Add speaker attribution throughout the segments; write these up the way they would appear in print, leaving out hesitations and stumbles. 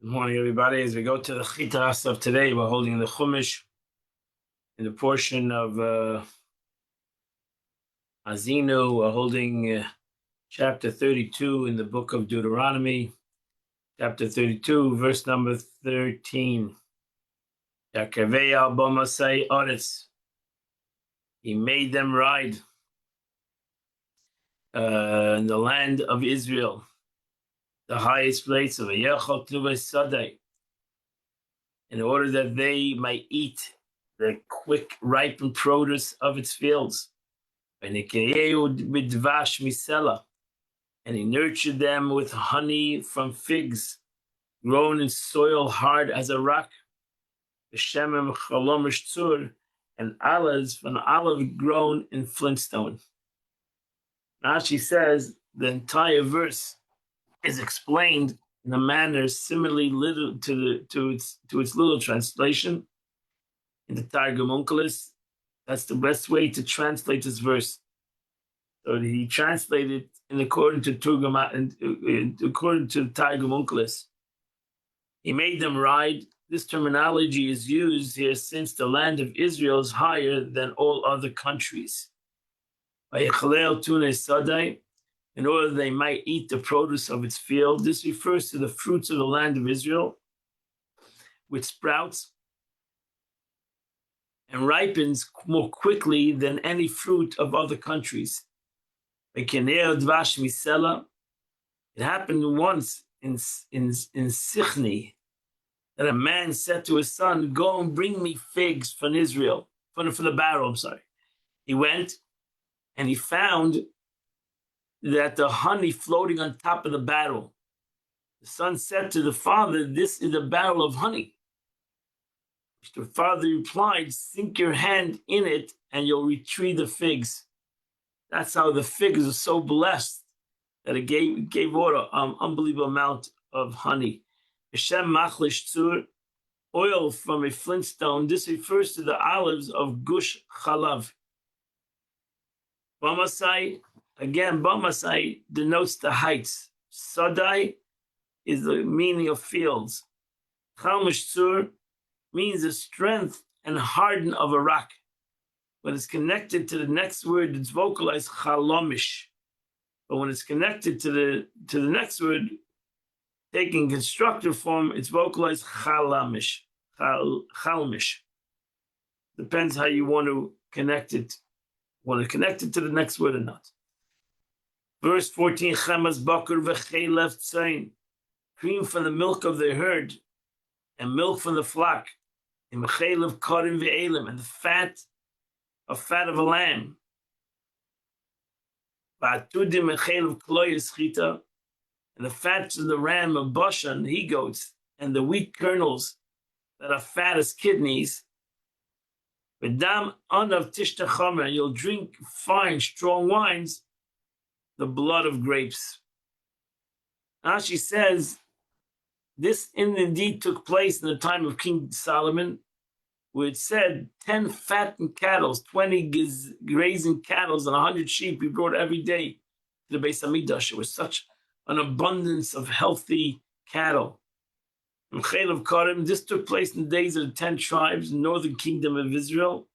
Speaker 1: Good morning, everybody. As we go to the Chitas of today, we're holding the Chumash in the portion of Azinu. We're holding chapter 32 in the book of Deuteronomy, chapter 32, verse number 13. Yakavei al Bomasai Oretz. He made them ride in the land of Israel, the highest place of Yechot Tuvei Sadai, in order that they might eat the quick ripened produce of its fields. And he nurtured them with honey from figs, grown in soil hard as a rock, and olives from olive grown in flintstone. Rashi says the entire verse is explained in a manner similarly little to its little translation in the Targum Onkelos. That's the best way to translate this verse. So he translated according to the Targum Onkelos. He made them ride. This terminology is used here since the land of Israel is higher than all other countries. In order they might eat the produce of its field. This refers to the fruits of the land of Israel, which sprouts and ripens more quickly than any fruit of other countries. It happened once in Sichni that a man said to his son, "Go and bring me figs from Israel, from the barrel." I'm sorry. He went and he found that the honey floating on top of the barrel. The son said to the father, "This is a barrel of honey." The father replied, "Sink your hand in it and you'll retrieve the figs." That's how the figs are so blessed that it gave out an unbelievable amount of honey. Hashem machlish tzur, oil from a flintstone. This refers to the olives of Gush Chalav. Bamasai, again, Bamasai denotes the heights. Sadai is the meaning of fields. Chalmish tzur means the strength and harden of a rock. When it's connected to the next word, it's vocalized chalomish. But when it's connected to the next word, taking constructive form, it's vocalized chalamish. Chalmish. Depends how you want to connect it. Want to connect it to the next word or not. Verse 14, Chamas Bakr v'chelev tzayin. Cream from the milk of the herd and milk from the flock. And v'chelev karim v'elim, and the fat of a lamb. V'atudim v'chelev kloyes chita, and the fats of the ram of Bashan, he-goats, and the wheat kernels that are fat as kidneys. V'dam anav tishta chamer, and you'll drink fine, strong wines, the blood of grapes. Now she says, this indeed took place in the time of King Solomon, where it said 10 fattened cattle, 20 grazing cattle, and 100 sheep he brought every day to the Beis Hamikdash. It was such an abundance of healthy cattle. In Chelev Karim, this took place in the days of the 10 tribes, northern kingdom of Israel.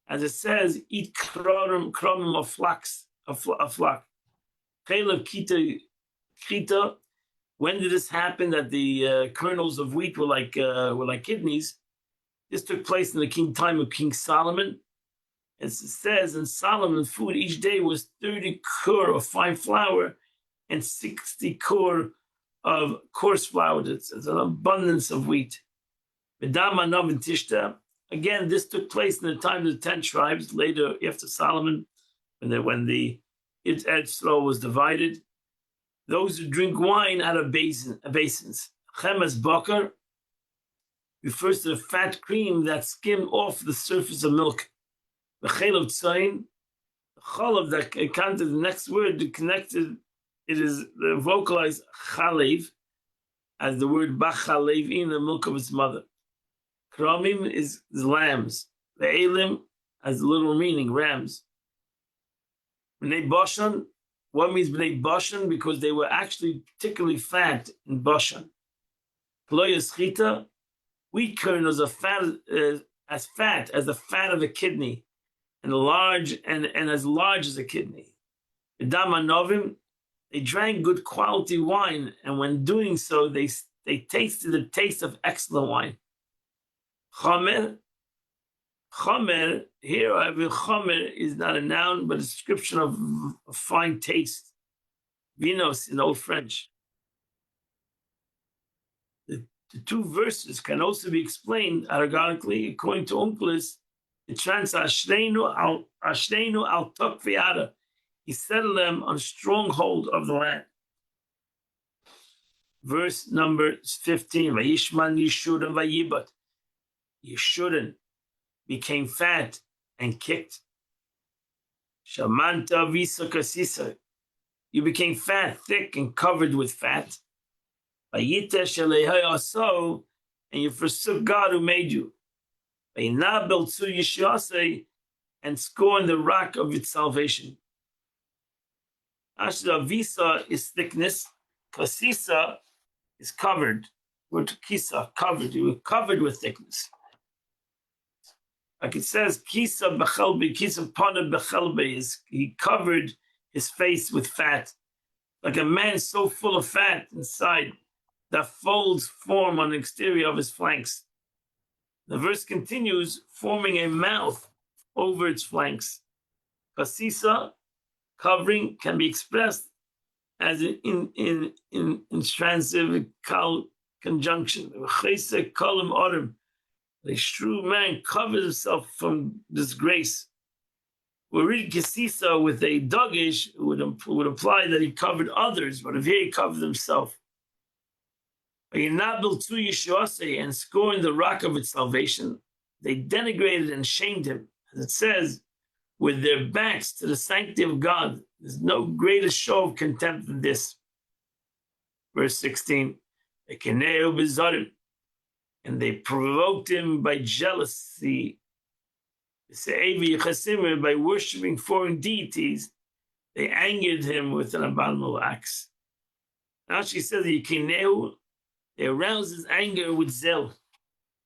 Speaker 1: As it says, eat kramim of flax, a flock. Chelev Kita, when did this happen that the kernels of wheat were like kidneys? This took place in the time of King Solomon. As it says, in Solomon's food each day was 30 kur of fine flour and 60 kur of coarse flour. It's an abundance of wheat. Again, this took place in the time of the 10 tribes, later after Solomon, when the Eretz was divided. Those who drink wine out of basins. Chemes bakar refers to the fat cream that skimmed off the surface of milk. The chelav tzayin, the chalav that counted the next word connected, it is vocalized chalev as the word bachalev in the milk of its mother. Kramim is lambs. The elim has a literal meaning, rams. Bnei Bashan, what means Bnei Bashan? Because they were actually particularly fat in Bashan. Kloyas chita, wheat kernels are fat, as fat as the fat of a kidney, and as large as a kidney. Dama novim, they drank good quality wine, and when doing so, they tasted the taste of excellent wine. Chomer, here I have chomer is not a noun, but a description of a fine taste. Vinos in Old French. The two verses can also be explained aragonically. According to Onkelos, it translates Ashreinu al Tokviada. He settled them on a stronghold of the land. Verse number 15. Vayishman Yeshurun vayibat. Yeshurun became fat and kicked. Shamanta visa kasisa. You became fat, thick, and covered with fat. Vayita shalehai aso, and you forsook God who made you. Vayinabel tzu yishasei, and scorned the rock of its salvation. Ashra visa is thickness. Kasisa is covered. Word kisa, covered. You were covered with thickness. Like it says, kisa b'chelbe, kisa pana b'chelbe, is he covered his face with fat. Like a man so full of fat inside that folds form on the exterior of his flanks. The verse continues, forming a mouth over its flanks. Kasisa, covering, can be expressed as in transitive conjunction. A true man covers himself from disgrace. We read Kasisa with a dogish, would imply that he covered others, but if he covered himself. And scorned the rock of its salvation, they denigrated and shamed him. As it says, with their backs to the sanctity of God. There's no greater show of contempt than this. Verse 16, and they provoked him by jealousy, by worshiping foreign deities. They angered him with an abominable acts. Now she says, they aroused his anger with zeal.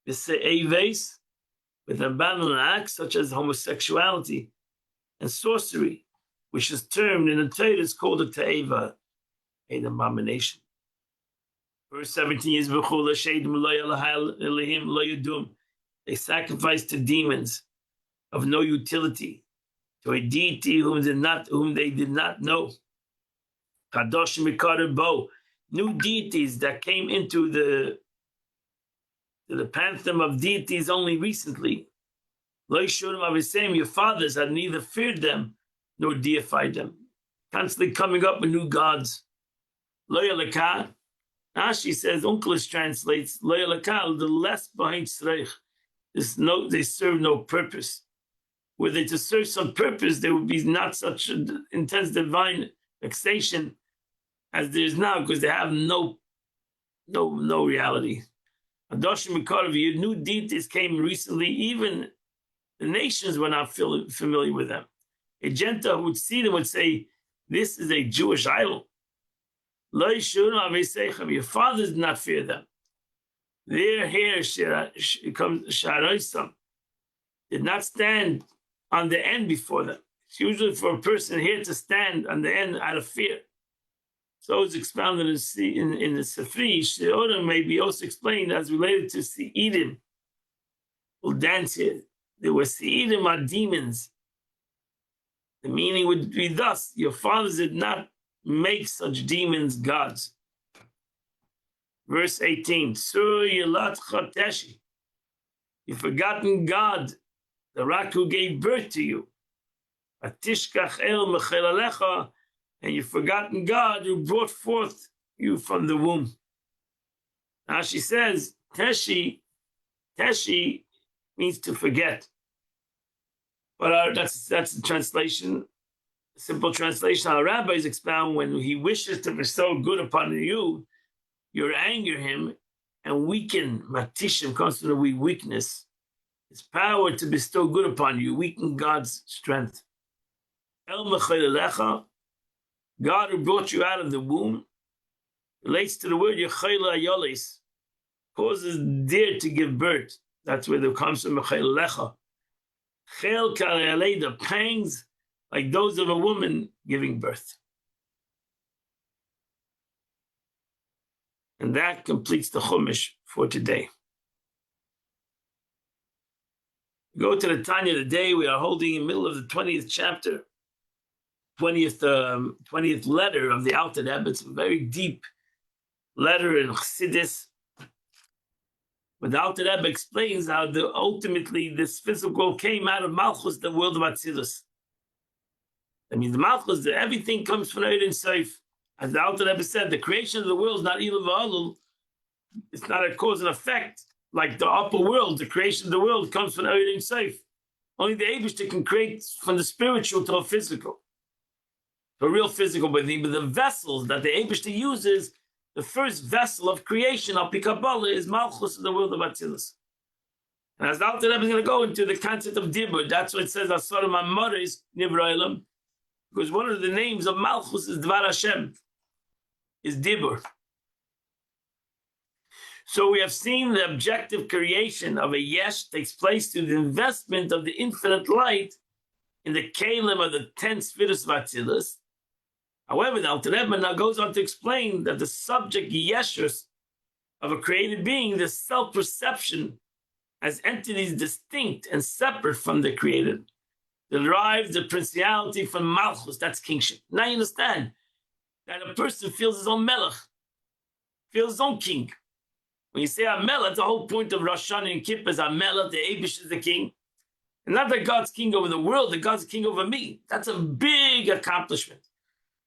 Speaker 1: With abominable acts such as homosexuality and sorcery, which is termed in the Torah, is called a ta'eva, an abomination. Verse 17 is they sacrificed to demons of no utility, to a deity whom they did not know. Kadosh Mikar Bo, new deities that came into the pantheon of deities only recently. Your fathers had neither feared them nor deified them, constantly coming up with new gods. Loyalaka, Rashi says, Onkelos translates, Loyalaka, the less behind Sreich. They serve no purpose. Were they to serve some purpose, there would be not such an intense divine vexation as there is now, because they have no reality. Adoshim Mikarav, new deities came recently, even the nations were not familiar with them. A Gentile who would see them would say, this is a Jewish idol. Your fathers did not fear them. Their hair did not stand on the end before them. It's usually for a person here to stand on the end out of fear. So it's expounded in the Sefri. She'orim may be also explained as related to Se'idim. We'll dance here. There were Se'idim are demons. The meaning would be thus: your fathers did not make such demons gods. Verse 18, you've forgotten God, the rock who gave birth to you. And you've forgotten God who brought forth you from the womb. Now she says, Teshi means to forget. But that's the translation, simple translation. Our rabbis expound, when he wishes to bestow good upon you, you anger him and weaken. Matishim comes from the weakness. His power to bestow good upon you, weaken God's strength. El Mechaylecha, God who brought you out of the womb, relates to the word Yechayla Yoles, causes deer to give birth. That's where it comes from Mechel Lecha. Chel Karelei, the pangs like those of a woman giving birth. And that completes the Chumash for today. Go to the Tanya today. We are holding in the middle of the 20th chapter, 20th letter of the Alter Rebbe. It's a very deep letter in Chassidus. But the Alter Rebbe explains how ultimately this physical came out of Malchus, the world of Atzilus. That means the Malchus, everything comes from Eid and Seif. As the Alter Rebbe said, the creation of the world is not Ilu V'Alul. It's not a cause and effect. Like the upper world, the creation of the world comes from Eid and Seif. Only the Eibishter can create from the spiritual to a physical. To a real physical, but the vessels that the Eibishter uses, the first vessel of creation, Al Pi Kabbalah, is Malchus in the world of Atzilus. And as the Alter Rebbe is going to go into the concept of Dibur, that's what it says, Asar Ma'amar is Nivra Elam, because one of the names of Malchus is Dvar Hashem, is Dibur. So we have seen the objective creation of a Yesh takes place through the investment of the infinite light in the Kalim of the 10 spheres of Atzilus. However, the Alter Rebbe now goes on to explain that the subject Yeshus of a created being, the self-perception as entities distinct and separate from the created, derives the principality from Malchus, that's kingship. Now you understand that a person feels his own melech, feels his own king. When you say Amelech, the whole point of Rosh Hashanah and Kippur is Amelech, the Eibush is the king. And not that God's king over the world, that God's king over me. That's a big accomplishment.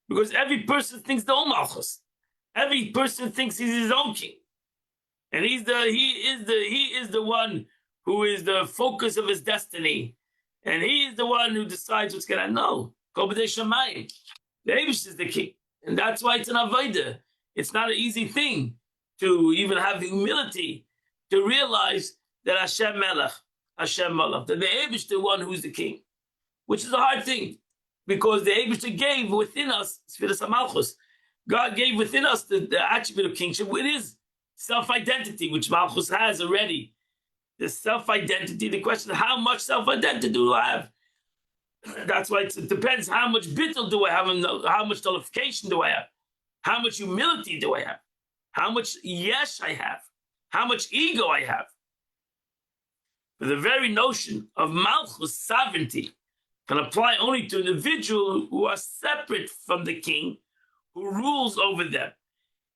Speaker 1: Because every person thinks the own Malchus. Every person thinks he's his own king. And he is the one who is the focus of his destiny. And he is the one who decides what's going to know. Kol B'dei Shamayim. The Eibush is the king. And that's why it's an Avodah. It's not an easy thing to even have the humility to realize that Hashem Melech, Hashem Malach, that the Eibush is the one who's the king, which is a hard thing, because the Eibush gave within us Sfiras HaMalchus. God gave within us the attribute of kingship with his self-identity, which Malchus has already. The self-identity, the question, how much self-identity do I have? That's why it depends how much bittul do I have, and how much nullification do I have, how much humility do I have, how much yesh I have, how much ego I have. But the very notion of Malchus sovereignty can apply only to individuals who are separate from the king, who rules over them,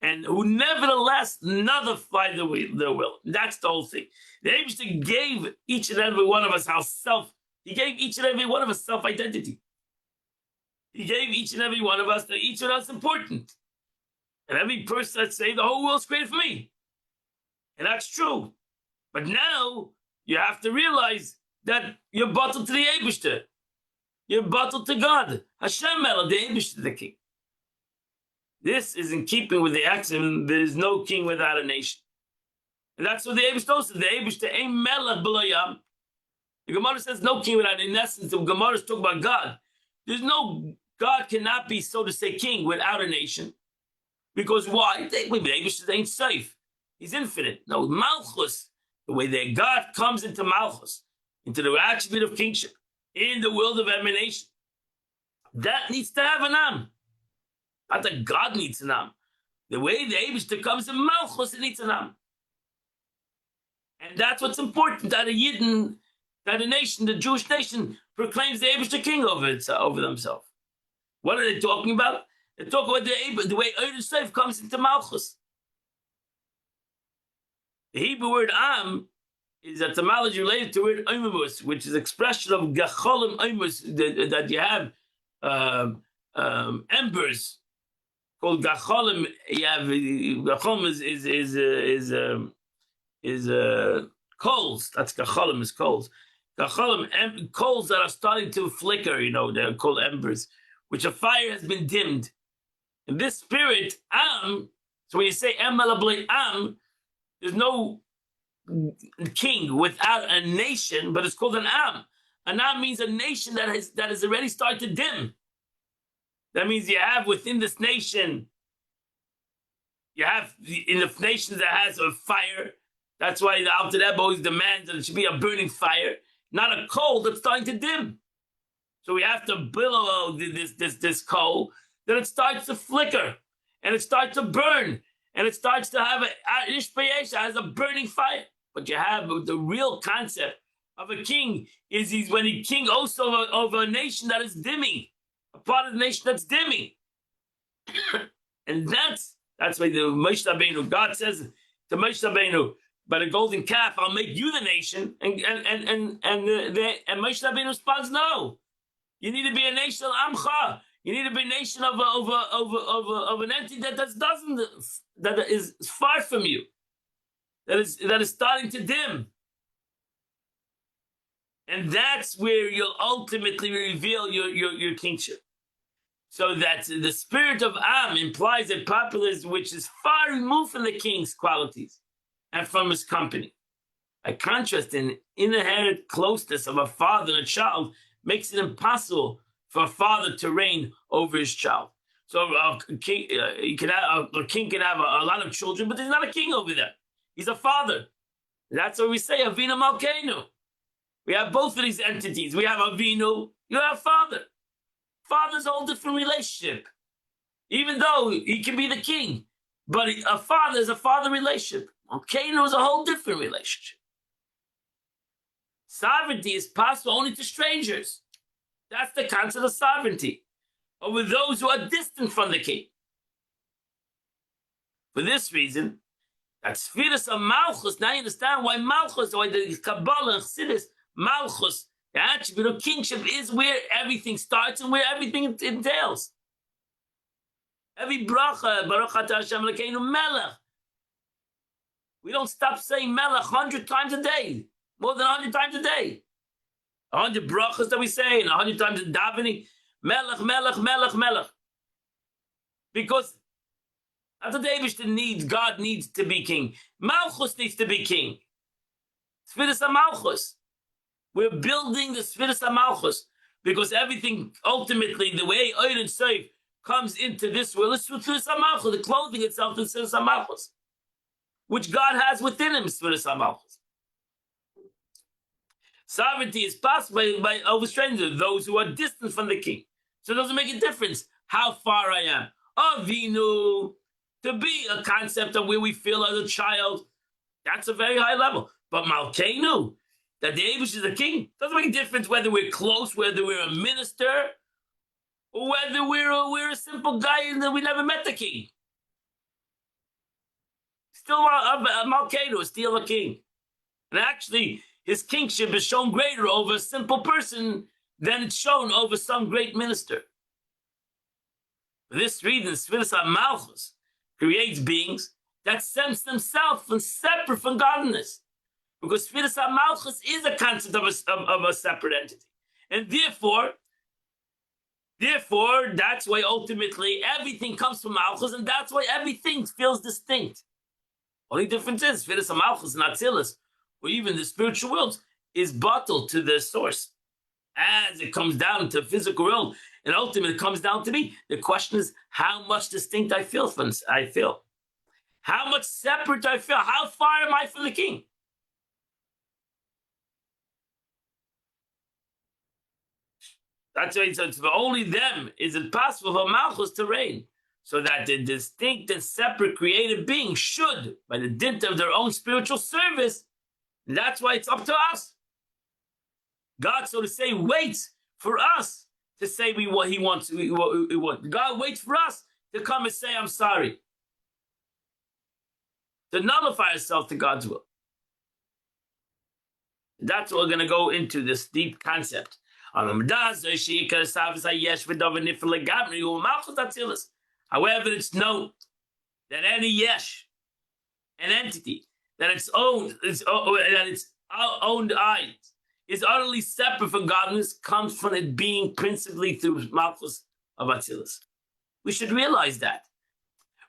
Speaker 1: and who nevertheless nullify their will. That's the whole thing. The Eibishter gave each and every one of us he gave each and every one of us self-identity. He gave each and every one of us that each of us is important. And every person that say the whole world's created for me. And that's true. But now you have to realize that you're bottled to the Eibishter. You're bottled to God. Hashem Melech, the Eibishter, the king. This is in keeping with the axiom, there is no king without a nation. And that's what the Eibishter says. The Eibishter ain't Melech b'lo yam. The Gemara says no king without, in essence, the Gemara is talking about God. God cannot be, so to say, king without a nation. Because why? The Eibishter ain't safe. He's infinite. No, Malchus, the way that God comes into Malchus, into the attribute of kingship, in the world of emanation, that needs to have an Am. Not that God needs an Am. The way the Eibishter comes in Malchus, it needs an Am. And that's what's important, that a Yidden, that a nation, the Jewish nation, proclaims the Eibishter king over themselves. What are they talking about? They talk about the way Eid Seif comes into Malchus. The Hebrew word Am is etymology related to the word Oimus, which is expression of Gacholim Oimus, that you have embers called Gacholim. You have Gacholim is coals. That's Gacholim, is coals. Gacholim, coals that are starting to flicker, they're called embers, which a fire has been dimmed. And this spirit, Am, so when you say Am, there's no king without a nation, but it's called an Am. An Am means a nation that has already started to dim. That means you have within this nation, you have in the nation that has a fire, That's why the Alter Rebbe always demands that it should be a burning fire, not a coal that's starting to dim. So we have to billow this coal, then it starts to flicker, and it starts to burn, and it starts to have has a burning fire. But you have the real concept of a king is he's when he king also over a nation that is dimming, a part of the nation that's dimming. And that's why the Moshe Rabbeinu, God says to Moshe Rabbeinu, by the golden calf, I'll make you the nation. And Moshe Rabbeinu responds, no. You need to be a nation of Amcha. You need to be a nation of an entity that is far from you, that is starting to dim. And that's where you'll ultimately reveal your kingship. So that the spirit of Am implies a populace which is far removed from the king's qualities and from his company. By contrast, an inherent closeness of a father and a child makes it impossible for a father to reign over his child. So a king can have a lot of children, but there's not a king over there. He's a father. That's what we say, Avinu Malkeinu. We have both of these entities. We have Avinu, you have father. Father's a whole different relationship. Even though he can be the king, but a father is a father relationship. Malkeinu is a whole different relationship. Sovereignty is possible only to strangers. That's the concept of sovereignty over those who are distant from the king. For this reason, that Sfiras of Malchus, now you understand why Malchus, why the Kabbalah and Chassidus, Malchus, the attribute of kingship is where everything starts and where everything entails. Every bracha, Baruch Atah Hashem Elokeinu Melech. We don't stop saying Melech 100 times a day. More than 100 times a day. 100 brachas that we say, and 100 times in davening. Melech, Melech, Melech, Melech. Because after the Eibishter needs, God needs to be king. Malchus needs to be king. Sfiras HaMalchus. We're building the Sfiras HaMalchus. Because everything, ultimately, the way Oid and Seif comes into this world is Sfiras HaMalchus. The clothing itself is Sfiras HaMalchus. Which God has within him, Sfiras HaMalchus. Sovereignty is possible by over strangers, those who are distant from the king. So it doesn't make a difference how far I am. Avinu, to be a concept of where we feel as a child, that's a very high level. But Malkeinu, that the Eibush is the king, doesn't make a difference whether we're close, whether we're a minister, or whether we're a simple guy and that we never met the king. Still Malkeinu is still a king. And actually, his kingship is shown greater over a simple person than it's shown over some great minister. For this reason, Sfiras HaMalchus creates beings that sense themselves and separate from godliness. Because Sfiras HaMalchus is a concept of a separate entity. And therefore, that's why ultimately everything comes from Malchus, and that's why everything feels distinct. Only difference is, Sfiras HaMalchus and Atzilus, or even the spiritual world, is bottled to the source. As it comes down to physical world, and ultimately it comes down to me. The question is how much distinct I feel. How much separate I feel. How far am I from the king? That's why it says, for only them is it possible for Malchus to reign. So that the distinct and separate created being should, by the dint of their own spiritual service, that's why it's up to us. God, so to say, waits for us to say what he wants. God waits for us to come and say, I'm sorry. To nullify ourselves to God's will. That's what we're going to go into, this deep concept. However, it's known that any yesh, an entity, that its owned eyes is utterly separate from godliness, comes from it being principally through Malchus of Atzilus. We should realize that.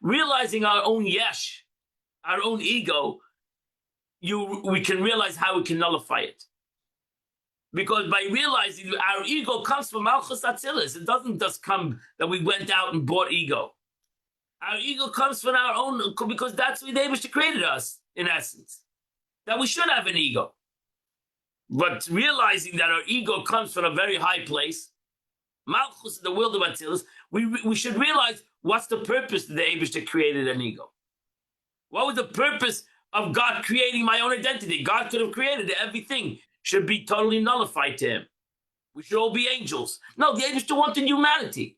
Speaker 1: Realizing our own yesh, our own ego, we can realize how we can nullify it. Because by realizing our ego comes from Malchus Atzilus, it doesn't just come that we went out and bought ego. Our ego comes from our own, because that's what the Eibishter created us, in essence. that we should have an ego. But realizing that our ego comes from a very high place, Malchus, the world of Atzilus, we should realize what's the purpose that the Eibishter created an ego. What was the purpose of God creating my own identity? God could have created it. Everything should be totally nullified to him. We should all be angels. No, the Eibishter wanted humanity.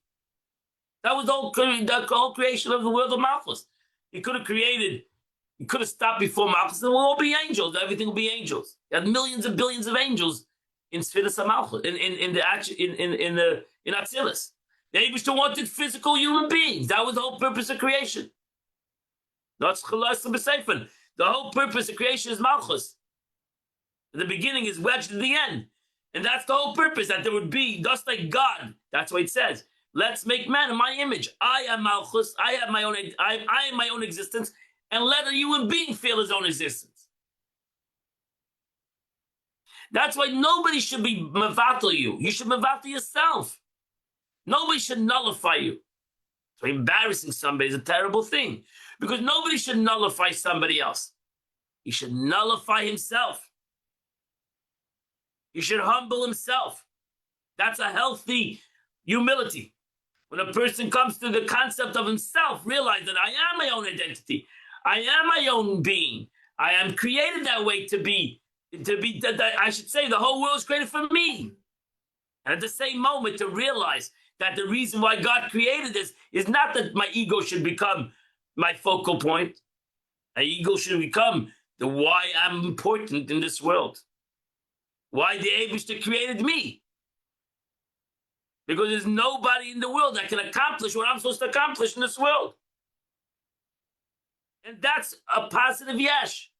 Speaker 1: That was the whole creation of the world of Malchus. He could have stopped before Malchus, and we'll all be angels. Everything will be angels. There are millions and billions of angels in Sfiras HaMalchus, in Atzilus. The Eibishter wanted physical human beings. That was the whole purpose of creation. The whole purpose of creation is Malchus. The beginning is wedged at the end. And that's the whole purpose, that there would be, just like God. That's what it says. Let's make man in my image. I am Malchus. I am my own existence. And let a human being feel his own existence. That's why nobody should be mevatel you. You should mevatel yourself. Nobody should nullify you. So embarrassing somebody is a terrible thing, because nobody should nullify somebody else. He should nullify himself. He should humble himself. That's a healthy humility. When a person comes to the concept of himself, realize that I am my own identity. I am my own being. I am created that way to be, I should say, the whole world is created for me. And at the same moment, to realize that the reason why God created this is not that my ego should become my focal point. My ego should become the why I'm important in this world. Why the Eibishter created me. Because there's nobody in the world that can accomplish what I'm supposed to accomplish in this world. And that's a positive yesh.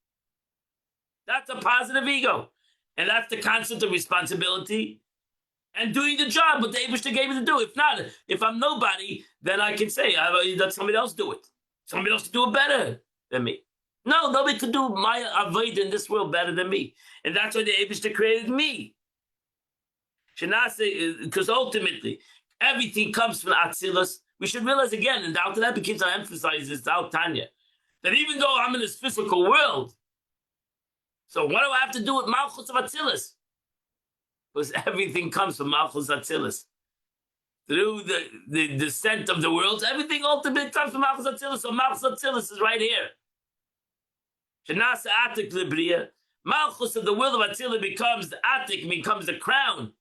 Speaker 1: That's a positive ego. And that's the concept of responsibility and doing the job what the Eibishter gave me to do. If not, if I'm nobody, then I can say, let somebody else do it. Somebody else can do it better than me. No, nobody could do my avodah in this world better than me. And that's why the Eibishter created me. Because ultimately, everything comes from Atzilus. We should realize again, and out of that begins to emphasize this out Tanya, that even though I'm in this physical world, so what do I have to do with Malchus of Atzilus? Because everything comes from Malchus Atzilus. Through the descent of the worlds, everything ultimately comes from Malchus Atzilus. So Malchus Atzilus is right here. Shenasa Atik Libriya. Malchus of the world of Atzilus becomes the Atik, becomes the crown,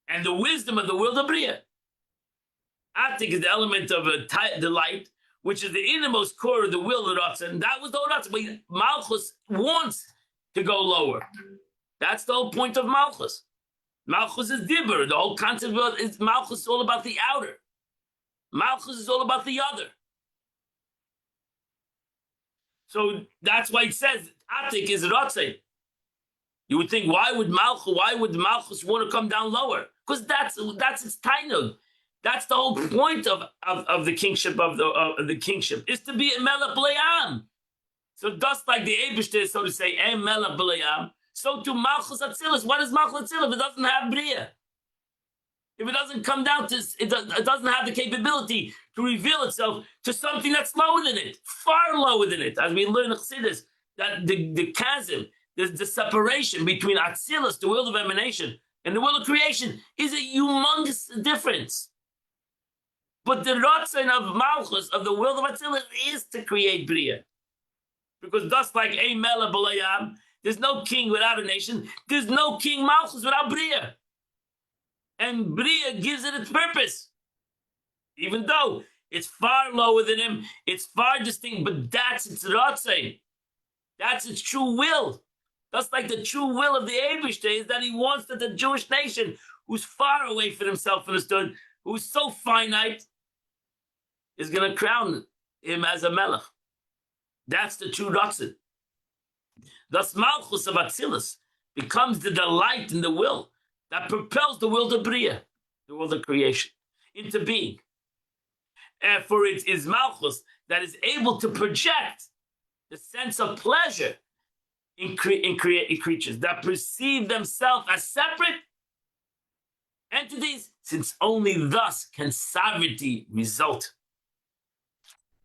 Speaker 1: and the wisdom of the world of Bria. Atik is the element of the light, which is the innermost core of the will of Ratzon. And that was the whole Ratzon. But Malchus wants to go lower. That's the whole point of Malchus. Malchus is Dibur. The whole concept of Malchus is all about the outer. Malchus is all about the other. So that's why it says Atik is Ratzon. You would think, why would Malchus want to come down lower? Because that's its tainug. That's the whole point of the kingship of the kingship, is to be a melech b'le'am. So just like the Eibishter, so to say, a melech b'le'am, so to Malchus Atzilus. What is Malchus Atzilus if it doesn't have Bria? If it doesn't come down to, it doesn't have the capability to reveal itself to something that's lower than it, far lower than it. As we learn in Chassidus, that the chasm, the separation between Atzilus, the world of emanation, and the world of creation is a humongous difference. But the Ratzon of Malchus, of the world of Atzilus, is to create Bria. Because just like a Melech B'layam, there's no king without a nation, there's no king Malchus without Bria. And Bria gives it its purpose. Even though it's far lower than him, it's far distinct, but that's its Ratzon. That's its true will. Just like the true will of the Eibishter is that he wants that the Jewish nation, who's far away from himself understood, who's so finite, is going to crown him as a melech. That's the true Ratzon. Thus, Malchus of Atzilus becomes the delight in the will that propels the world of Bria, the world of creation, into being. And for it is Malchus that is able to project the sense of pleasure in creatures that perceive themselves as separate entities, since only thus can sovereignty result.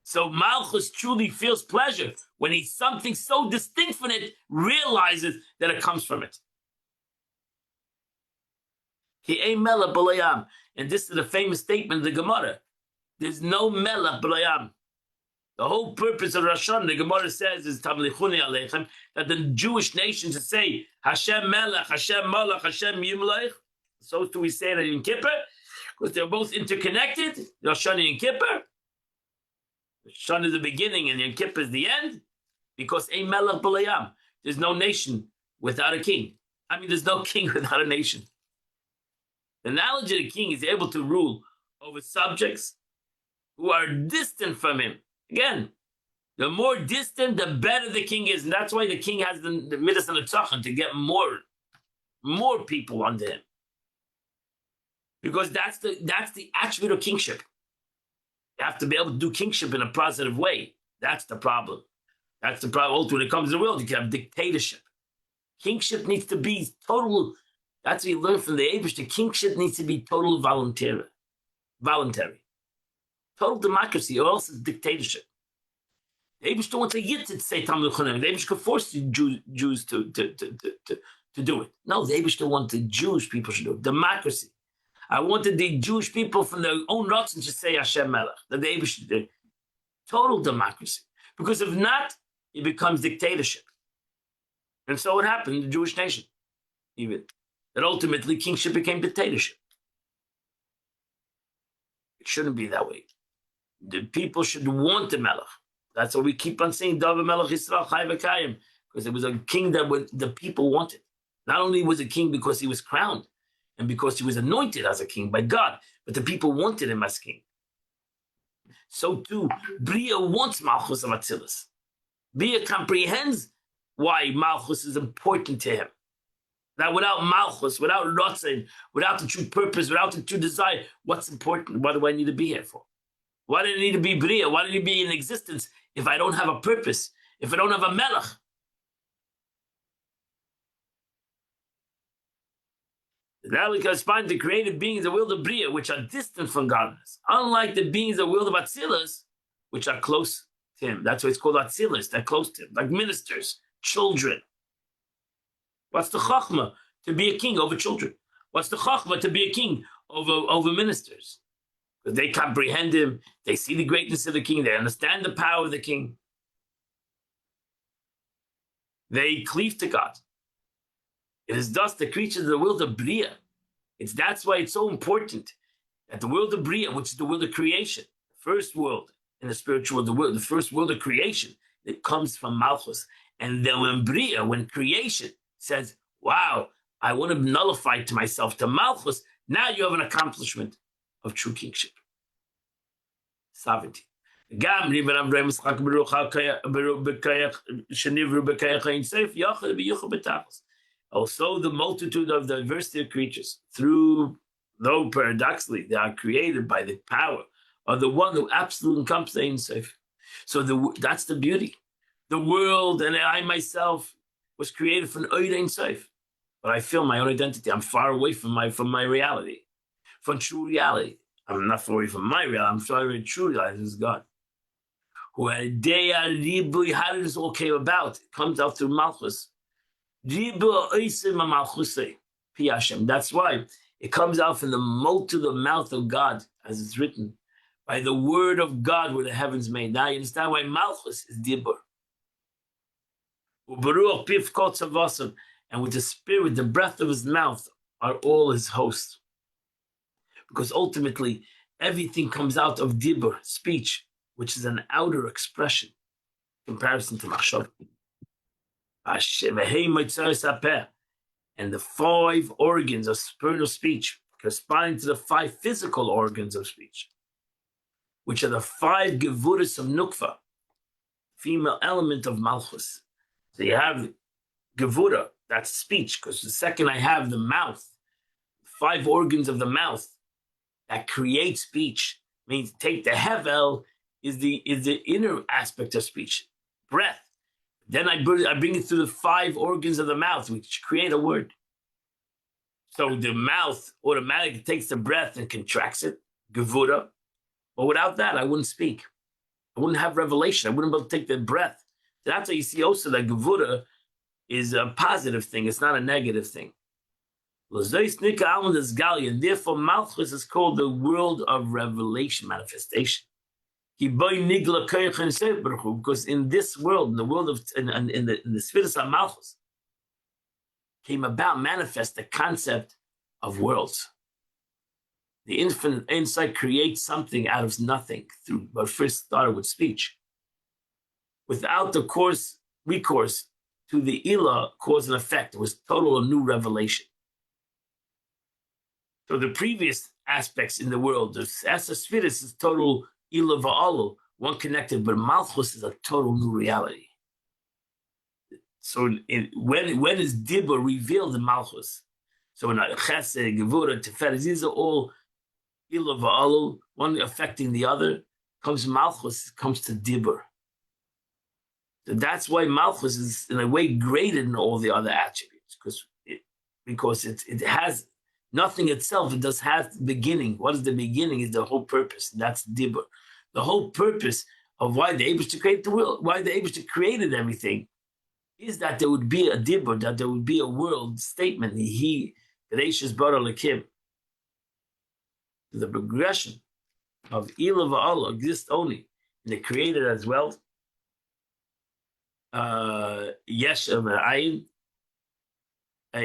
Speaker 1: So Malchus truly feels pleasure when he's something so distinct from it, realizes that it comes from it. And this is a famous statement of the Gemara. There's no melech b'layam. The whole purpose of Rosh Hashanah, the Gemara says, is Tamlichuni Aleichem, that the Jewish nation should say, Hashem Melech, Hashem Malach, Hashem Yimleich. So do we say that in Kippur, because they're both interconnected, Rosh Hashanah and Kippur. Rosh Hashanah is the beginning and Yom Kippur is the end, because a Melech b'layam. There's no nation without a king. I mean, there's no king without a nation. The knowledge of the king is able to rule over subjects who are distant from him. Again, the more distant, the better the king is. And that's why the king has the midas and the tzachon to get more people under him. Because that's the attribute of kingship. You have to be able to do kingship in a positive way. That's the problem. That's the problem. Also, when it comes to the world, you can have dictatorship. Kingship needs to be total. That's what you learn from the Eibush. The kingship needs to be total voluntary. Total democracy, or else it's dictatorship. The Eibush don't want to yit to say Talmud Chunim. The Eibush could force the Jews to do it. No, the Eibush don't want the Jewish people should do it. Democracy. I wanted the Jewish people from their own Ratzon to say Hashem Melech. That the Eibush should do it. Total democracy. Because if not, it becomes dictatorship. And so it happened in the Jewish nation. Even that ultimately kingship became dictatorship. It shouldn't be that way. The people should want the Melech. That's why we keep on saying David Melech Yisrael Chai V'Kayim, because it was a king that the people wanted. Not only was a king because he was crowned and because he was anointed as a king by God, but the people wanted him as king. So too, Bria wants Malchus of Atzilus. Bria comprehends why Malchus is important to him. That without Malchus, without Rotzen, without the true purpose, without the true desire, what's important? What do I need to be here for? Why do I need to be Bria? Why do I need to be in existence if I don't have a purpose? If I don't have a Melech? Now we correspond to created beings of will of Bria, which are distant from godliness. Unlike the beings of will of Atzilus, which are close to him. That's why it's called Atzilus. They're close to him, like ministers, children. What's the Chachma? To be a king over children. What's the Chachma? To be a king over ministers. Because they comprehend him, they see the greatness of the king, they understand the power of the king. They cleave to God. It is thus the creatures of the world of Bria. That's why it's so important that the world of Bria, which is the world of creation, the first world in the spiritual world, the first world of creation, it comes from Malchus. And then when Bria, when creation says, wow, I want to nullify to myself to Malchus, now you have an accomplishment of true kingship. Sovereignty. Also, the multitude of diversity of creatures, though paradoxically, they are created by the power of the one who absolutely encompasses Ein Sof. So that's the beauty. The world and I myself was created from Ein Sof. But I feel my own identity. I'm far away from my reality, from true reality. I'm not far away from my reality. I'm far away from true reality. This is God. How did this all came about? It comes out through Malchus. That's why it comes out from the mouth of God, as it's written, by the word of God were the heavens made. Now you understand why Malchus is Dibur. And with the spirit, the breath of his mouth are all his hosts. Because ultimately, everything comes out of Dibur, speech, which is an outer expression in comparison to Machshav. And the 5 organs of spiritual speech corresponding to the 5 physical organs of speech, which are the 5 gevuras of Nukva, female element of Malchus. So you have gevura, that's speech, because the second I have the mouth, 5 organs of the mouth that create speech, means take the hevel is the inner aspect of speech, breath. Then I bring it through the 5 organs of the mouth, which create a word. So the mouth automatically takes the breath and contracts it, gevura. But without that, I wouldn't speak. I wouldn't have revelation. I wouldn't be able to take the breath. That's why you see also that Gevura is a positive thing. It's not a negative thing. Therefore, Malchus is called the world of revelation, manifestation. Because in this world, in the world of in the spheres of Malchus, came about manifest the concept of worlds. The infinite insight creates something out of nothing through what first started with speech. Without the recourse to the Ilah, cause and effect, it was total new revelation. So the previous aspects in the world, the Spheres is total Ilah va'alul, one connected, but Malchus is a total new reality. So when is Dibur revealed in Malchus? So in Chesed, Gevura, Tiferes, these are all Ilah va'alul, one affecting the other. Comes Malchus, comes to Dibur. So that's why Malchus is in a way greater than all the other attributes, because it has nothing itself. It does have the beginning. What is the beginning? Is the whole purpose. That's Dibur. The whole purpose of why the Eibishter created the world, why the Eibishter created everything, is that there would be a Dibur, that there would be a world statement. He, Bereshis bara Elokim. The progression of Ilah va'alul exists only in the creator as well. Yesh Ayin,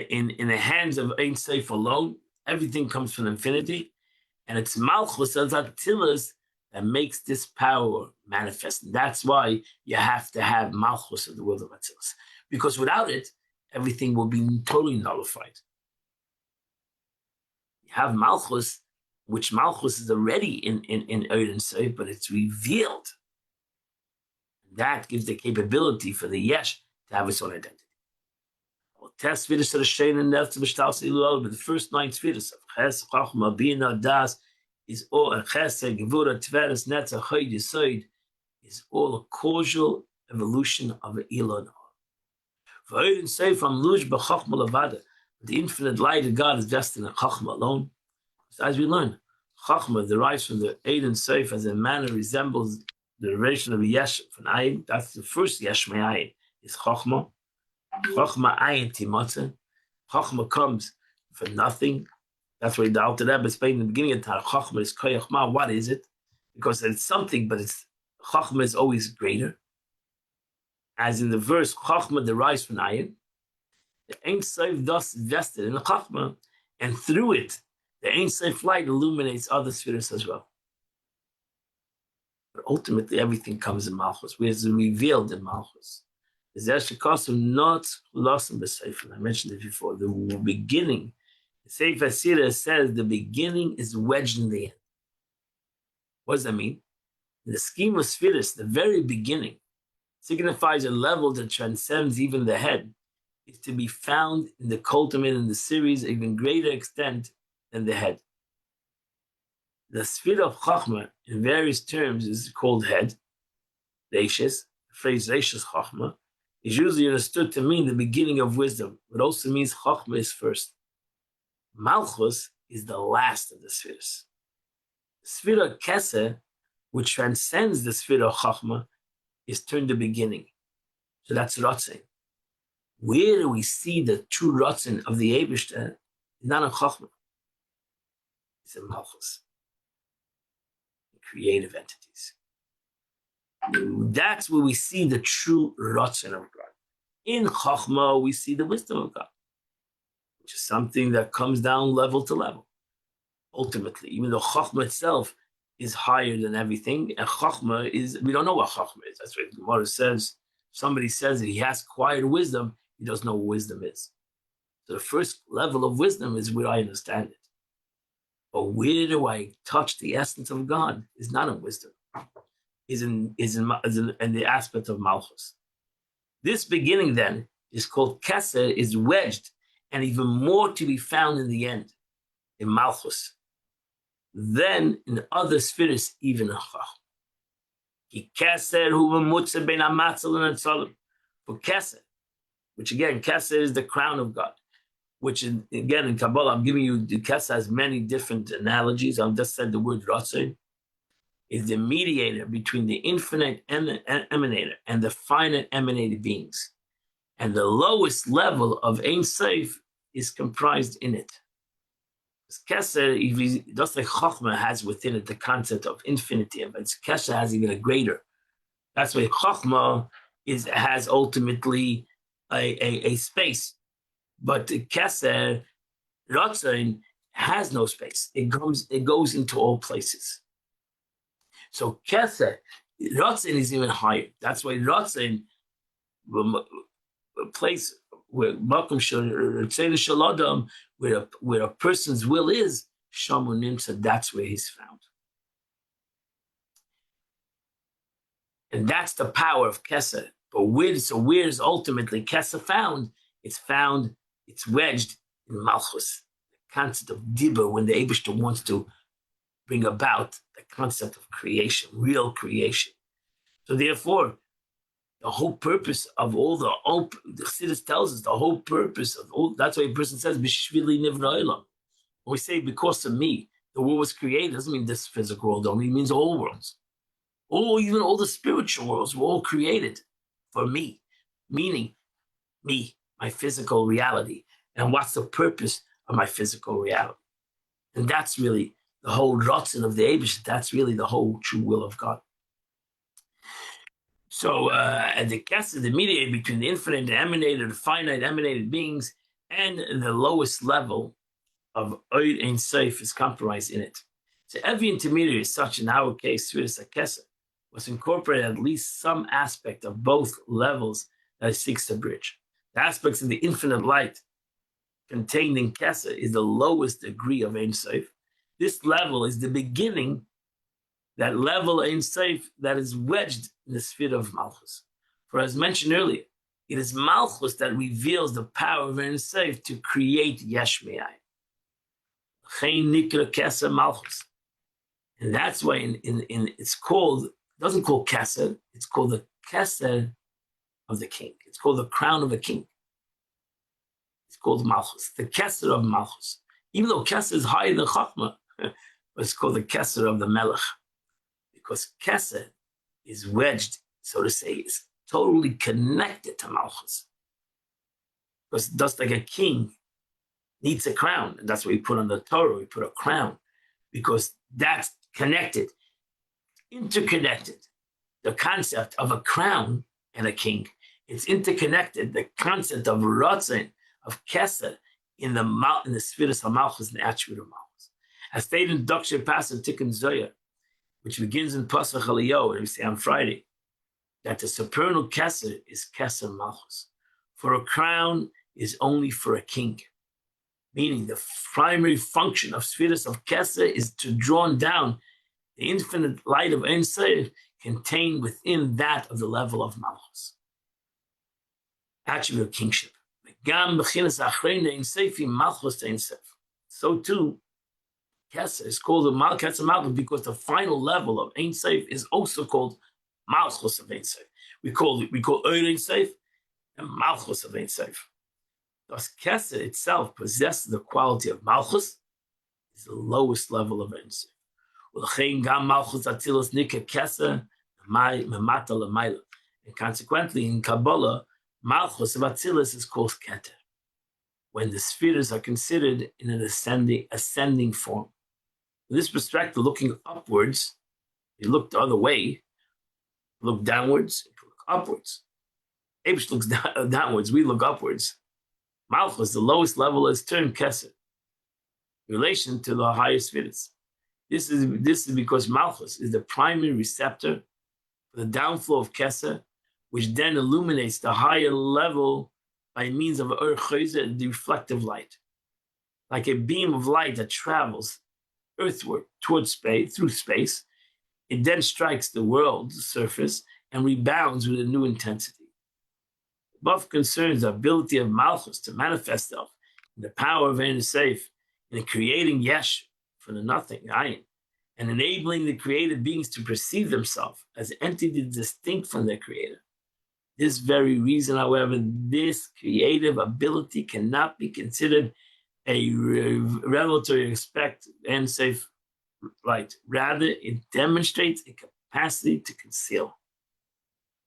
Speaker 1: in the hands of Ein Sof alone, everything comes from infinity, and it's Malchus as Attilas that makes this power manifest. And that's why you have to have Malchus of the world of Attilas, because without it, everything will be totally nullified. You have Malchus, which Malchus is already in Ein Sof, but it's revealed. That gives the capability for the Yesh to have its own identity. But the first 9 spheres of Ches, Chachma, Bina, Das is all a Chesed, Gevura, Tiferes, Netzach, Chod, Yesod is all a causal evolution of an Ilah. For Ein Sof from Luj b'Chachma Levada, the infinite light of God is vested in Chachma alone. So as we learn, Chachma derives from the Ein Sof as a manner resembles the derivation of Yesh from Ayin. That's the first Yesh Me'ayin, is Chachma. Chachma Ayin Timotze. Chachma comes from nothing. That's why the Alter Rebbe explained in the beginning of Tar. Chachma is Koyach Ma. What is it? Because it's something, but Chachma is always greater. As in the verse, Chachma derives from Ayin. The Ein Sof thus vested in the Chachma, and through it, the Ein Sof light illuminates other spheres as well. But ultimately, everything comes in Malchus, where it's revealed in Malchus. Not lost in the Sefer. I mentioned it before. The beginning, the Sefer Sira says the beginning is wedged in the end. What does that mean? In the scheme of Spheres, the very beginning signifies a level that transcends even the head, is to be found in the ultimate in the series, even greater extent than the head. The Sfira of Chachma, in various terms, is called head. Reishes, the phrase Reishes Chachma, is usually understood to mean the beginning of wisdom, but also means Chachma is first. Malchus is the last of the Sfiras. The Sfira Keseh, which transcends the Sfira of Chachma, is turned the beginning. So that's Ratzin. Where do we see the true Ratzin of the Eibishter? Not in Chachma. It's in Malchus. Creative entities. That's where we see the true Ratzon of God. In Chachma, we see the wisdom of God, which is something that comes down level to level. Ultimately, even though Chachma itself is higher than everything, and Chachma is, we don't know what Chachma is. That's what the Gemara says. Somebody says that he has acquired wisdom, he doesn't know what wisdom is. So the first level of wisdom is where I understand it. But where do I touch the essence of God? Is not in wisdom. Is in the aspect of Malchus. This beginning then is called Keseh, is wedged, and even more to be found in the end, in Malchus. Then in other spheres, even in Chachma. For Keseh, which again, Keseh is the crown of God. Which again in Kabbalah, I'm giving you, the Keseh has many different analogies. I've just said the word Ratzon. is the mediator between the infinite emanator and the finite emanated beings. And the lowest level of Ein Sof is comprised in it. Keser, just like Chokhmah has within it the concept of infinity, but Keser has even a greater. That's why Chokhmah has ultimately a space. But Keser, Ratzon, has no space. It goes into all places. So Keser, Ratzon is even higher. That's why Ratzon, a place where Makom Shalom, where a person's will is, Shamu Nimsa, that's where he's found. And that's the power of Keser. But where's ultimately Keser found? It's wedged in Malchus, the concept of Dibur, when the Eibishter wants to bring about the concept of creation, real creation. So therefore, the whole purpose of all the Chassidus tells us the whole purpose of all. That's why a person says B'shvili nivra olam. When we say because of me, the world was created, doesn't mean this physical world only. It means all worlds, even all the spiritual worlds were all created for me, meaning me, my physical reality, and what's the purpose of my physical reality, and that's really the whole rotzen of the Eibush. That's really the whole true will of God. So, and the Keser, the mediator between the infinite, the emanated, the finite emanated beings, and the lowest level of Oid Ein Sof is comprised in it. So every intermediary is such, in our case, Sfiras HaKeser, was incorporated at least some aspect of both levels that it seeks to bridge. The aspects of the infinite light contained in Keser is the lowest degree of Ein Sof. This level is the beginning, that level Ein Sof that is wedged in the sphere of Malchus. For as mentioned earlier, it is Malchus that reveals the power of Ein Sof to create Yesh Me'ayin. Chein Nikra Keser Malchus. And that's why in it's called, it doesn't call Keser, it's called the Keser of the king. It's called the crown of a king. It's called Malchus, the Keser of Malchus. Even though Keser is higher than Chachma, but it's called the Keser of the Melech. Because Keser is wedged, so to say, is totally connected to Malchus. Because just like a king needs a crown, and that's what we put on the Torah, we put a crown, because that's connected, interconnected. The concept of a crown and a king, it's interconnected. The concept of Ratzon, of Keser, in the Sfiras HaMalchus, in the attribute of Malchus. As stated in Daksha Pasuk Tikkun Zohar, which begins in Pasach Eliyahu, and we say on Friday, that the supernal Keser is Keser Malchus. For a crown is only for a king, meaning the primary function of Sfiras of Keser is to draw down the infinite light of Ein Sof contained within that of the level of Malchus. Attribute of kingship. So too, Keser is called the Keser Malchus because the final level of Ein Sof is also called Malchus of Ein Sof. We call Oid Ein Sof and Malchus of Ein Sof. Thus, Keser itself possesses the quality of Malchus, is the lowest level of Ein Sof. And consequently, in Kabbalah, Malchus of Atzilus is called Keter, when the spheres are considered in an ascending form. In this perspective, looking upwards, you look the other way, look downwards, you look upwards. Abish looks downwards, we look upwards. Malchus, the lowest level, is termed Keser, in relation to the higher spheres. This is because Malchus is the primary receptor for the downflow of Keser, which then illuminates the higher level by means of Ur Chayzer, the reflective light. Like a beam of light that travels earthward towards space, through space, it then strikes the world's surface and rebounds with a new intensity. Above concerns the ability of Malchus to manifest itself in the power of Ein Sof in creating Yesh for the nothing, Ayin, and enabling the created beings to perceive themselves as entities distinct from their creator. This very reason, however, this creative ability cannot be considered a revelatory aspect Ein Sof light. Rather, it demonstrates a capacity to conceal.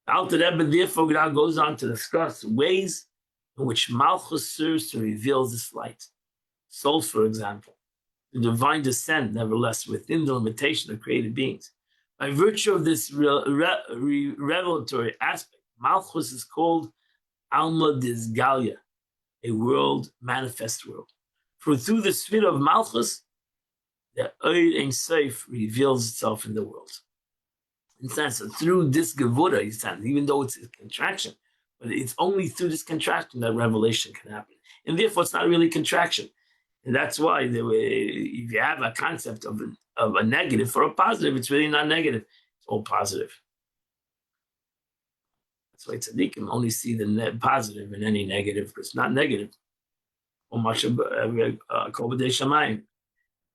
Speaker 1: The Alter Rebbe therefore now goes on to discuss ways in which Malchus serves to reveal this light. Souls, for example, the divine descent, nevertheless, within the limitation of created beings. By virtue of this revelatory aspect, Malchus is called Alma Disgalia, a world, manifest world. For through the sphere of Malchus, the Oid Ein Sof reveals itself in the world. In sense, so through this Gevura, even though it's a contraction, but it's only through this contraction that revelation can happen. And therefore, it's not really contraction. And that's why if you have a concept of a negative for a positive, it's really not negative. It's all positive. That's why tzaddikim only see the positive in any negative, because it's not negative. All much of Kol B'dei Shamayim.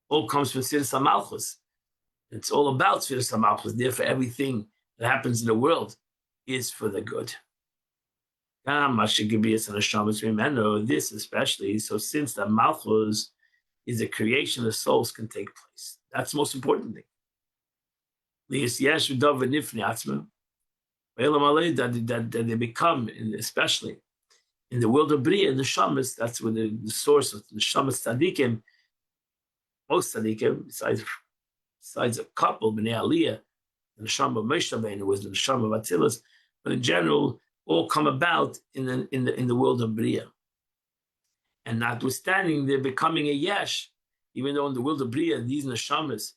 Speaker 1: All comes from Sfiras HaMalchus. It's all about Sfiras HaMalchus. Therefore, everything that happens in the world is for the good. This especially, so since the Malchus is a creation of souls can take place. That's the most important thing. That they become, especially in the world of Bria, the Shamas, that's where the source of the Shamas Tzadikim, most Tzadikim, besides a couple, Bnei Aliyah, the Neshama of Moshe Rabbeinu was the Neshama of Atzilus, but in general, all come about in the world of Bria. And notwithstanding, they're becoming a yesh, even though in the world of Bria, these neshamas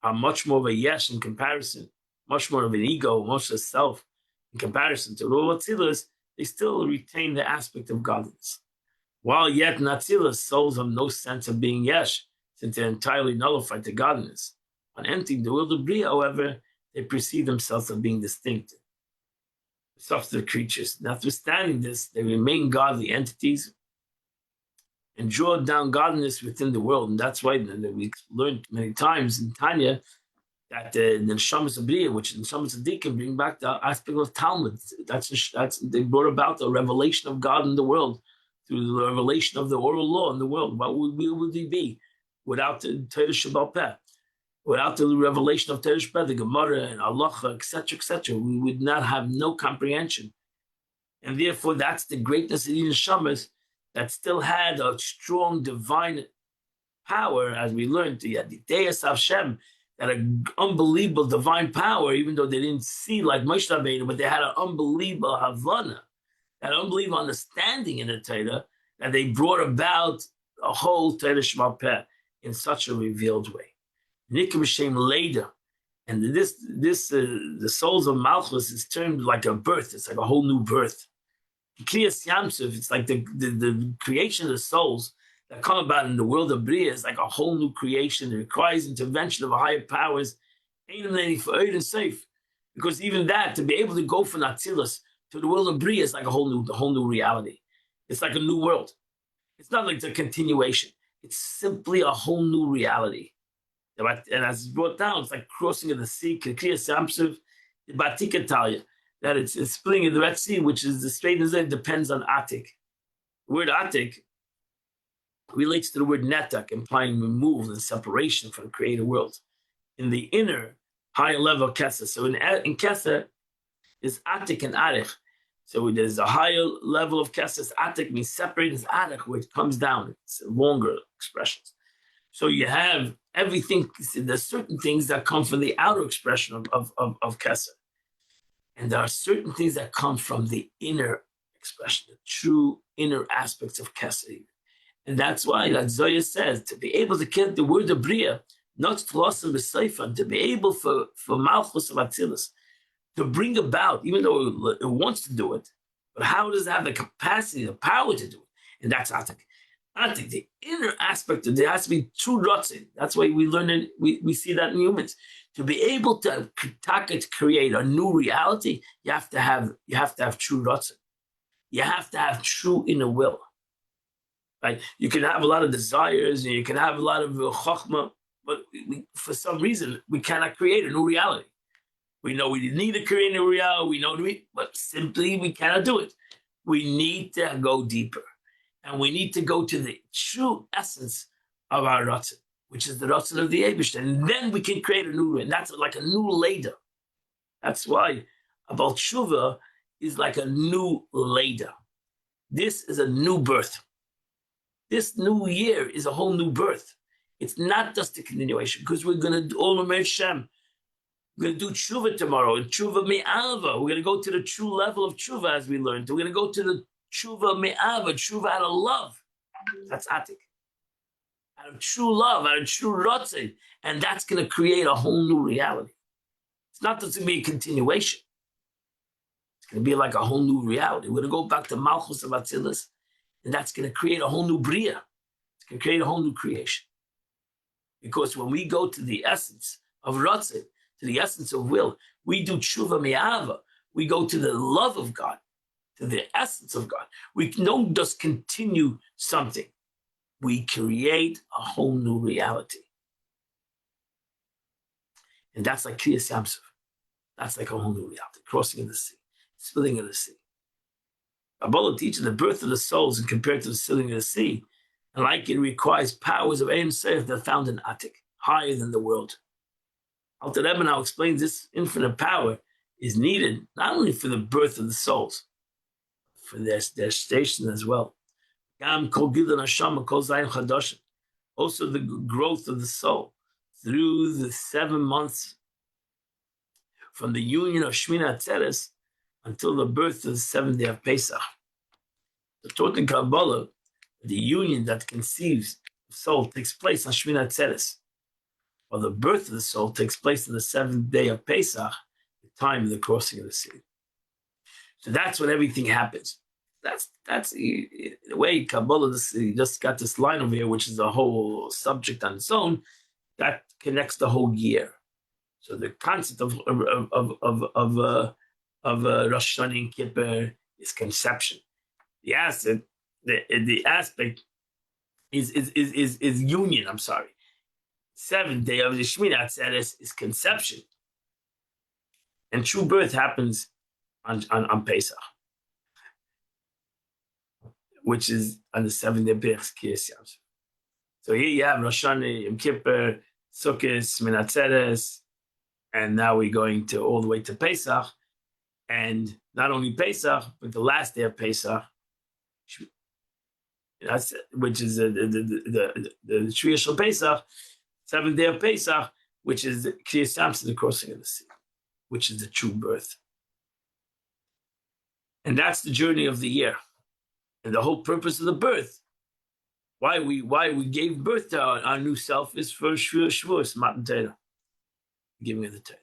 Speaker 1: are much more of a yesh in comparison, much more of an ego, much of a self in comparison to Ruach Atzilus, they still retain the aspect of godliness. While yet in Atzilus, souls have no sense of being yesh, since they're entirely nullified to godliness. On entering the world of Bria, however, they perceive themselves as being distinct, softer creatures. Notwithstanding this, they remain godly entities and draw down godliness within the world. And that's why we learned many times in Tanya that the Neshamas Abriya, which the Neshamas Tzadikim, bring back the aspect of Talmud. That's they brought about the revelation of God in the world through the revelation of the oral law in the world. What would we be without the Torah Sheba'al Peh? Without the revelation of Torah Sheba'al Peh, the Gemara and Allah, etc., we would not have no comprehension. And therefore, that's the greatness of the Neshamas that still had a strong divine power, as we learned, the Yadideyas Hashem, that an unbelievable divine power, even though they didn't see like Moshe Rabbeinu, but they had an unbelievable Havana, that unbelievable understanding in the Torah, that they brought about a whole Torah Sheba'al Peh in such a revealed way. Nikam Shem later, and the souls of Malchus is termed like a birth. It's like a whole new birth. Kriyas Yamsuf, it's like the creation of the souls that come about in the world of Bria is like a whole new creation. It requires intervention of higher powers. And safe, because even that, to be able to go from Atzilus to the world of Bria is like a whole new reality. It's like a new world. It's not like the continuation. It's simply a whole new reality. And as it's brought down, it's like crossing of the sea. Kriyas Yamsuf, the Batik Italia, that it's splitting in the Red Sea, which is the straight and depends on Atik. The word Atik relates to the word netak, implying removal and separation from the created world. In the inner, higher level of Kesser. So in Kesser, is Atik and Arich. So there's a higher level of Kesser. Atik means separated as Arich, where it comes down. It's longer expressions. So you have everything, there's certain things that come from the outer expression of Kesser. And there are certain things that come from the inner expression, the true inner aspects of Kesser. And that's why, like Zoya says, to be able to get the word of Bria, not to loss and B'Seifa, to be able for Malchus of Atzilus to bring about, even though it wants to do it, but how does it have the capacity, the power to do it? And that's Atik. Atik, the inner aspect of it has to be true Ratzin. That's why we learn it, we see that in humans. To be able to create a new reality, you have to have true Ratzin. You have to have true inner will. Right? You can have a lot of desires and you can have a lot of chokhmah, but for some reason, we cannot create a new reality. We know we need to create a new reality, but simply we cannot do it. We need to go deeper. And we need to go to the true essence of our ratzon. which is the Ratzon of the Eibush, and then we can create a new, and that's like a new Leder. That's why about Tshuva is like a new Leder. This is a new birth. This new year is a whole new birth. It's not just a continuation, because we're going to do all Omer Shem. We're going to do Tshuva tomorrow, and Tshuva Me'ava. We're going to go to the true level of Tshuva as we learned. We're going to go to the Tshuva Me'ava, Tshuva out of love. That's Atik. Out of true love, out of true Ratzon. And that's going to create a whole new reality. It's not just going to be a continuation. It's going to be like a whole new reality. We're going to go back to Malchus of Atzilus, and that's going to create a whole new Bria. It's going to create a whole new creation. Because when we go to the essence of Ratzon, to the essence of will, we do Tshuva Me'ava. We go to the love of God, to the essence of God. We don't just continue something. We create a whole new reality. And that's like Kriyas Yamsuf. That's like a whole new reality, crossing of the sea, spilling of the sea. Kabbalah teaches the birth of the souls and compared to the spilling of the sea, and like it requires powers of Ein Sof that are found in Atik, higher than the world. Alter Rebbe now explains this infinite power is needed not only for the birth of the souls, for their station as well. Also the growth of the soul through the 7 months from the union of Shmini Atzeres until the birth of the 7th day of Pesach. The taught in Kabbalah, the union that conceives the soul takes place on Shmini Atzeres, while the birth of the soul takes place on the 7th day of Pesach, the time of the crossing of the sea. So that's when everything happens. That's the way Kabbalah just got this line over here, which is a whole subject on its own, that connects the whole year. So the concept of Rosh Hashanah and Kippur is conception. The aspect is union. I'm sorry. 7th day of the Shmini Atzeres is conception, and true birth happens on Pesach, which is on the 7th day of Kriyas Yamsuf. So here you have Rosh Hashanah, Yom Kippur, Sukkot, Shmini Atzeres, and now we're going to all the way to Pesach, and not only Pesach, but the last day of Pesach, which is the Shriya Shel Pesach, 7th day of Pesach, which is the Kriyas Yamsuf, the crossing of the sea, which is the true birth. And that's the journey of the year. And the whole purpose of the birth, why we gave birth to our new self, is for Shvur Shavuos, Matan Torah, giving of the Torah.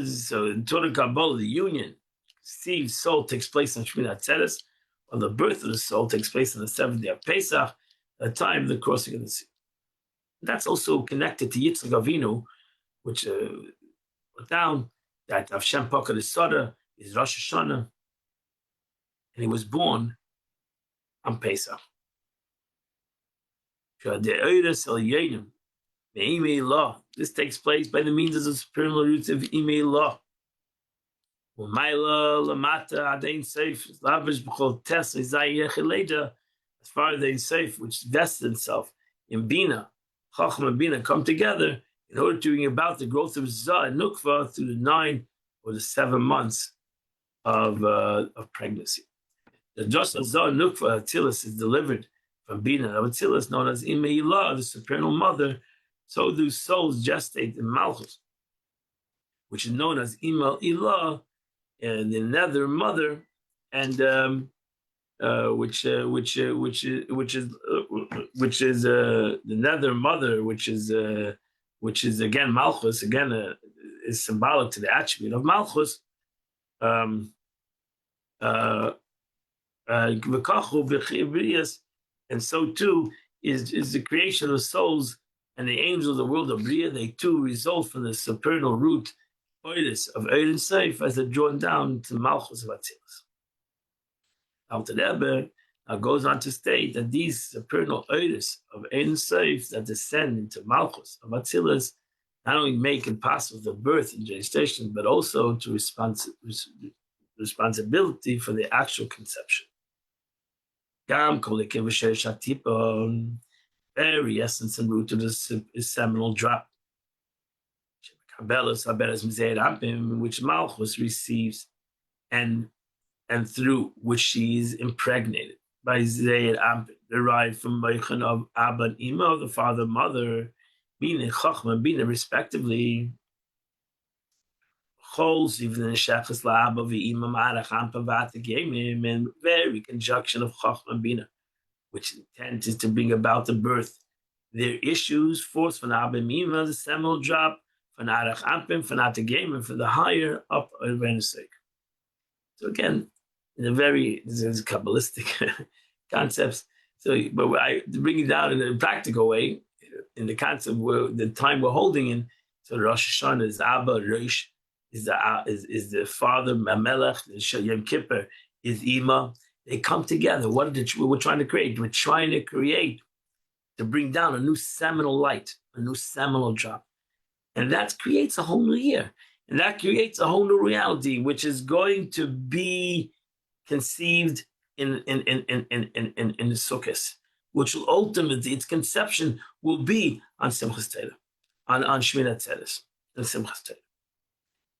Speaker 1: So in Torah Kabbalah, the union, Steve's soul takes place on Shmini Atzeres, while the birth of the soul takes place on the 7th day of Pesach, the time of the crossing of the sea. That's also connected to Yitzchak Avinu, which put down that Avshem Pakad Esada is Rosh Hashanah, and he was born on Pesach. This takes place by the means of the supernal roots of Imei Lah. As far as the Ein Sof, which vested itself in Bina, Chacham and Bina come together in order to bring about the growth of Zah and Nukva through the 9 or the 7 months of pregnancy. The just as Zah and Nukva Atzilus is delivered from Bina of Atzilus, known as Imei Lah, the supernal mother, so do souls gestate in Malchus, which is known as Imel Ilah, and the nether mother, and which is the nether mother, which is again Malchus, again is symbolic to the attribute of Malchus. And so too is the creation of souls and the angels of the world of Bria. They too result from the supernal root Oidus of Ein Sof as they're drawn down to Malchus of Atzilus. Alter Rebbe now goes on to state that these supernal Oidus of Ein Sof that descend into Malchus of Atzilus not only make it possible the birth and gestation, but also to responsibility for the actual conception. Gam Kolikim V'Sher Shatipon, very essence and root of this is seminal drop. Which Malchus receives and through which she is impregnated by Zeir Ampin, derived from Meichan of Abba and Ima, of the father and mother, Bina, Chachma, and Bina, respectively. Chols, even in Shechas La'Abba v'Ima Ma'arach Ampa V'Atagemim, and very conjunction of Chachma and Bina, which intent is to bring about the birth. Their issues, force from Abba and Ima, the seminal drop, from Arach Ampim, from Atagemim, for the higher up awareness sake. So again, in a very, this is Kabbalistic concepts. So, but to bring it down in a practical way, in the concept where the time we're holding in, so Rosh Hashanah is Abba, Rosh is the father, Melech, Yom Kippur is Ima. They come together. What we're trying to create? We're trying to create, to bring down a new seminal light, a new seminal drop. And that creates a whole new year. And that creates a whole new reality, which is going to be conceived in the Sukkot, which will ultimately, its conception will be on Simchas Torah, on Shmini Atzeres, and Simchas Torah.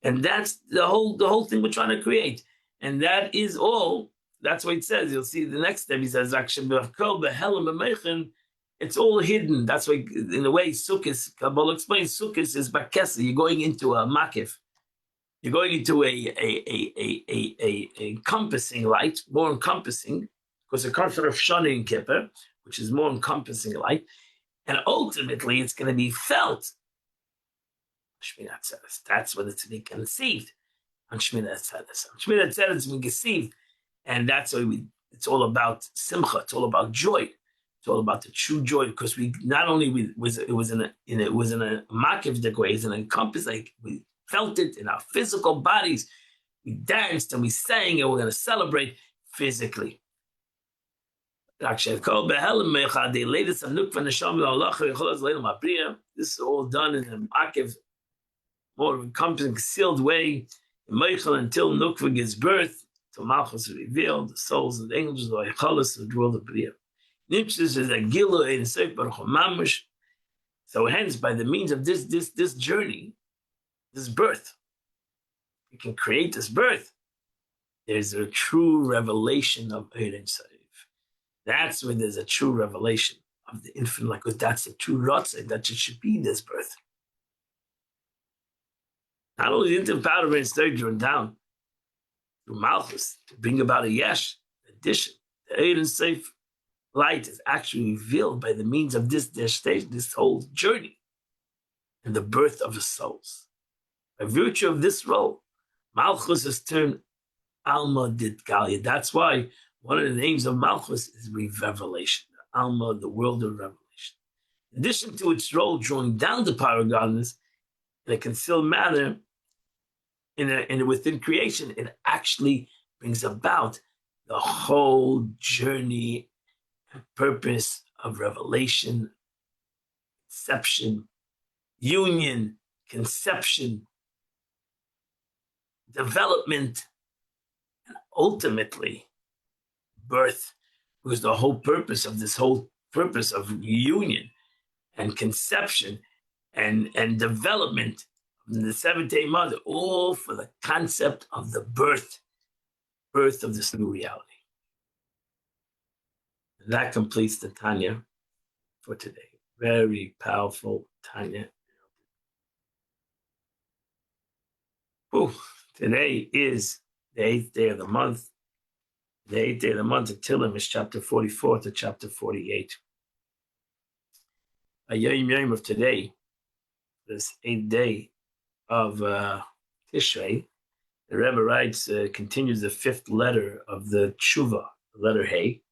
Speaker 1: And that's the whole thing we're trying to create. And that is all, that's what it says. You'll see the next step, he says, it's all hidden. That's why, in a way, Sukkot, Kabbalah explains, Sukkot is Bakesa. You're going into a makif. You're going into a encompassing light, more encompassing, because it comes from Shana and Kippur, which is more encompassing light. And ultimately, it's going to be felt. Shmini Atzeres. That's when it's being conceived. On Shmini Atzeres. On Shmini Atzeres, it's being conceived. And that's why it's all about simcha. It's all about joy. It's all about the true joy, because we not only it was in a makivdik way, it's in a compass, like we felt it in our physical bodies. We danced and we sang, and we're going to celebrate physically. This is all done in a makiv, more encompassing, concealed way, until Nukva gives birth, till Malchus is revealed, the souls of the angels, the Eichalos of the world of Bria. Nimshus is a gilu in Seif Baruch Mamash. So hence, by the means of this journey, this birth, we can create this birth. There's a true revelation of Ein Sof. That's when there's a true revelation of the infinite, like, because that's the true Ratzah, that it should be this birth. Not only the infinite power of Ein Sof drawn down through Malchus to bring about a yesh, addition, the Ein Sof light is actually revealed by the means of this stage, this whole journey, and the birth of the souls. By virtue of this role, Malchus is termed Alma Ditgalia. That's why one of the names of Malchus is revelation, Alma, the world of revelation. In addition to its role drawing down the power of godliness in a concealed manner, within creation, it actually brings about the whole journey and purpose of revelation, conception, union, conception, development, and ultimately birth, because the whole purpose of this whole purpose of union and conception and development in the seventh-day mother, all for the concept of the birth of this new reality. And that completes the Tanya for today. Very powerful Tanya. Whew. Today is the 8th day of the month. The 8th day of the month of Tillim is chapter 44 to chapter 48. A yom of today, this 8th day of Tishrei, the Rebbe writes, continues the 5th letter of the Tshuva, the letter Hey,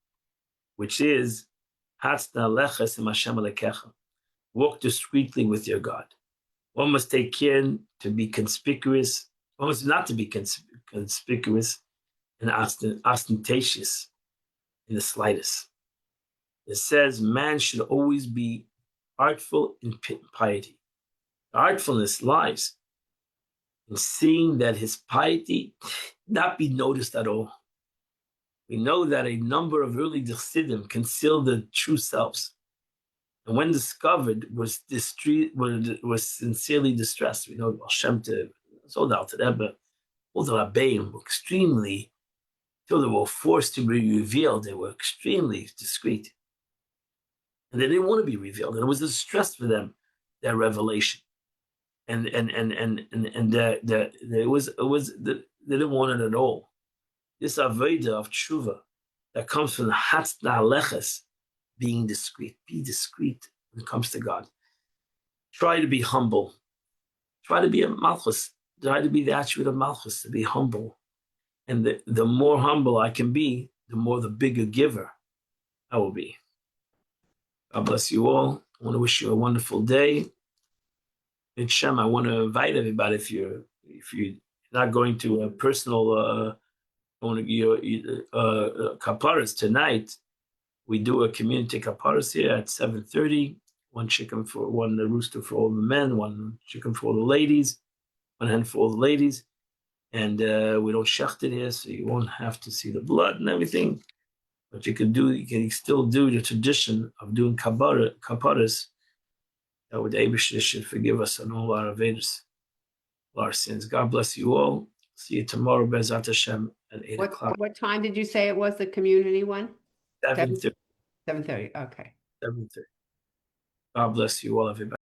Speaker 1: which is Hatzna leches im Hashem alekecha. Walk discreetly with your God. One must take care to be conspicuous. One must not to be conspicuous and ostentatious in the slightest. It says man should always be artful in piety. The artfulness lies in seeing that his piety not be noticed at all. We know that a number of early Chassidim concealed their true selves, and when discovered, was sincerely distressed. We know Baal Shem Tov, sold out to Rebbe, all the Rabbeim were extremely, till they were forced to be revealed, they were extremely discreet. And they didn't want to be revealed. And it was a distress for them, their revelation. And they didn't want it at all. This avodah of tshuva that comes from the hatz na'aleches, being discreet. Be discreet when it comes to God. Try to be humble. Try to be a malchus. Try to be the attribute of malchus, to be humble. And the more humble I can be, the more the bigger giver I will be. God bless you all. I want to wish you a wonderful day. In Shem, I want to invite everybody, if you're not going to a personal kaparas tonight, we do a community kaparas here at 7:30. One rooster for all the men, one chicken for all the ladies, one hen for all the ladies. And we don't shecht it here, so you won't have to see the blood and everything. But you can still do the tradition of doing kaparas. That would Eibishter should forgive us on all our avedas, all our sins. God bless you all. See you tomorrow, Be'ezrat Hashem, at 8 o'clock.
Speaker 2: What time did you say it was, the community one?
Speaker 1: 7:30.
Speaker 2: 7:30, okay.
Speaker 1: 7:30. God bless you all, everybody.